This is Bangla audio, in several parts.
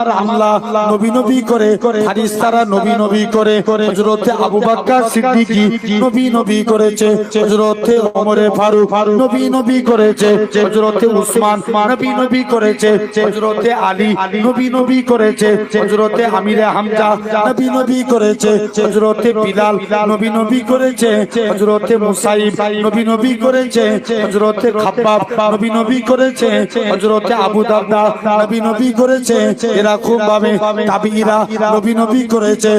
হামলা নবী নবী করে ফারিস্তারা নবী নবী করে হযরতে আবু বকর সিদ্দিকী নবী নবী করেছে হযরতে ওমরে ফারুক নবী নবী করেছে হযরতে উসমান নবী নবী করেছে হযরতে আলী নবী নবী করেছে হযরতে আমিরে হামজা নবী নবী করেছে হযরতে বিলাল নবী নবী করেছে হযরতে মুসাইব নবী নবী করেছে হযরতে খাব্বাব নবী নবী করেছে হযরতে আবু দারদা নবী নবী করেছে এরকম ভাবে তাবিঈরা নবী নবী করেছে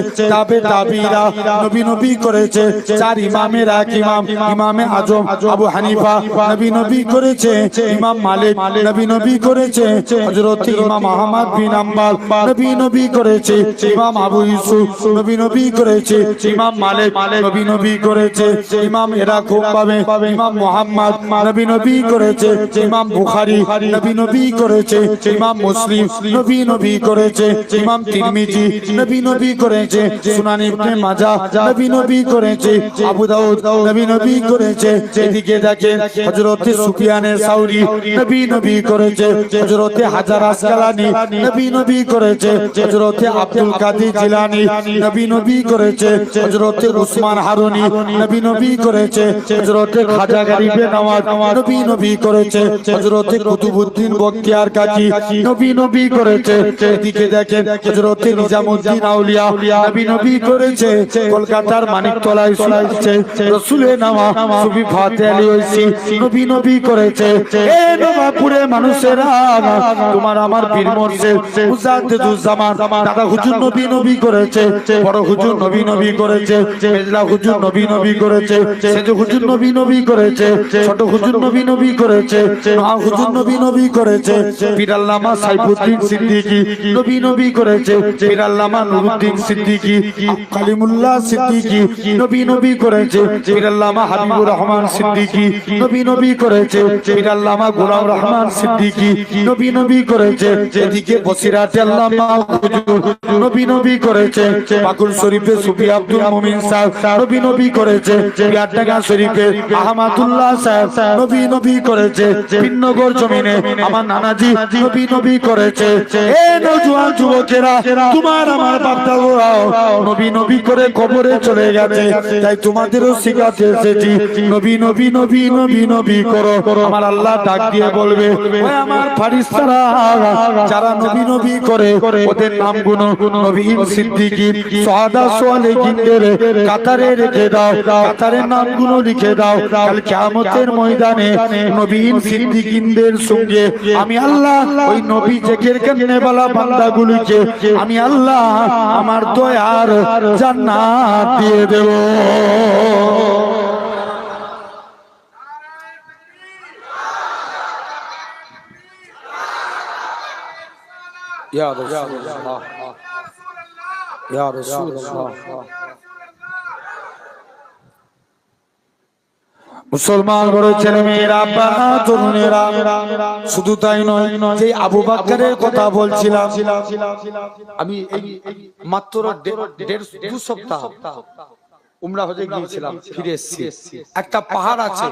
তাবিঈরা নবী নবী করেছে চার ইমামের এক ইমাম ইমামে আজম আবু হানিফা নবী নবী করেছে ইমাম মালিক নবী নবী করেছে হযরত ইমাম আহমদ বিন হাম্বল নবী নবী করেছে ইমাম আবু ইউসুফ নবী নবী করেছে ইমাম মালিক নবী নবী করেছে ইমাম এরকম ভাবে ইমাম মুহাম্মদ নবী নবী করেছে ইমাম বুখারী নবী নবী করেছে ইমাম মুসলিম নবী নবী করেছে ইমাম তিরমিজি নবী নবী করেছে সুনান ইবনে মাজাহ নবী নবী করেছে আবু দাউদ নবী নবী করেছে এদিকে দেখেন হযরত সুফিয়ানে সাউরি নবী নবী করেছে হযরত হাজার আসকালানি নবী নবী করেছে হযরত আব্দুল কাদের জিলানী নবী নবী করেছে হযরত উসমান হারুনি নবী নবী করেছে হযরত খাজা গরিবে নওয়াজ নবী নবী করেছে হযরত কুতুবউদ্দিন বখতিয়ার কাজী নবী নবী করেছে এদিকে দেখেন হযরত নিজামউদ্দিন আউলিয়া নবী নবী করেছে কলকাতার মানিকতলায় শুনেছে রাসূলের নামা সুফি ফাতে আলী ওইসি নবী নবী করেছে এ নবাবপুরে মানুষেরা তোমার আমার পীর মুর্শিদ মুজাদ্দিদুজ্জামান দাদা হুজুর নবী নবী করেছে বড় হুজুর নবী নবী করেছে মেজলা হুজুর নবী নবী করেছে সেজ হুজুর নবী নবী করেছে ছোট হুজুর নবী নবী করেছে মহা হুজুর নবী নবী করেছে পীর আল্লামা সাইফুদ্দিন সিদ্দিকী নবী নবী করেছে পীর আল্লামা নুরুদ্দিন সিদ্দিকী কালিমুল্লাহ সিদ্দিকী নবী নবী করেছে পীর আল্লামা হাবিবুর রহমান সিদ্দিকী নবী নবী করেছে পীর আল্লামা গোলাম রহমান সিদ্দিকী নবী নবী করেছে এদিকে বসিরাতে আল্লামা হুজুর নবী নবী করেছে পাকুল শরীফে সুফি আব্দুল মুমিন সাহেব নবী নবী করেছে বিয়ারডাঙ্গা শরীফে আহমদুল্লাহ সাহেব নবী নবী করেছে বিনগর জমিনে আমার নানাজি নবী নবী করেছে এ নওজোয়ান যুবকেরা তোমার আমার বাপ-দাদারাও নবী নবী করে কবরে চলে গেছে তাই তোমাদেরও শিখাতে এসেছি নবী নবী নবী নবী নবী করো আমার আল্লাহ ডাক দিয়ে বলবে ওই আমার ফারিস্তারা যারা নবী নবী করে ওদের নামগুলো নবীন সিদ্দিকী সুহাদা সালেহিনদের কাতারে রেখে দাও কাতারের নামগুলো লিখে দাও কাল কিয়ামতের ময়দানে নবীন সিদ্দিকীদের সঙ্গে আমি আল্লাহ ওই নবী জিকির করনে वाला বান্দাগুলোকে আমি আল্লাহ আমার দয়ার জান্নাত দিয়ে দেব ইয়া রাসূলুল্লাহ ইয়া রাসূলুল্লাহ মুসলমান বড় ছেলে মেয়েরা বাবা তরুণেরা শুধু তাই নয় যে আবু বকরের কথা বলছিলাম আমি মাত্র 1.5 সপ্তাহ উমরা হজে গিয়েছিলাম ফিরে এসেছি একটা পাহাড় আছে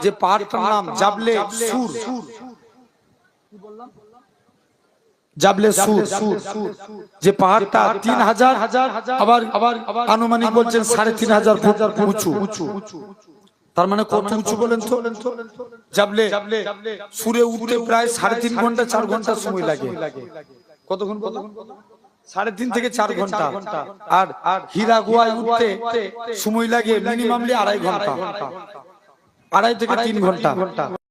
যে পাহাড়টার নাম জাবলে সুর কি বললাম জাবলে সুর যে পাহাড়টা 3000 আবার আনুমানিক বলছেন 3500 ফুট উঁচু তার মানে কত উঁচু বলেন তো জাবলে সুরে উঠতে প্রায় 3.5 ঘন্টা 4 ঘন্টা সময় লাগে কতক্ষণ 3.5 থেকে 4 ঘন্টা আর হীরা গুহায় উঠতে সময় লাগে মিনিমামলি 2.5 ঘন্টা 2.5 থেকে 3 ঘন্টা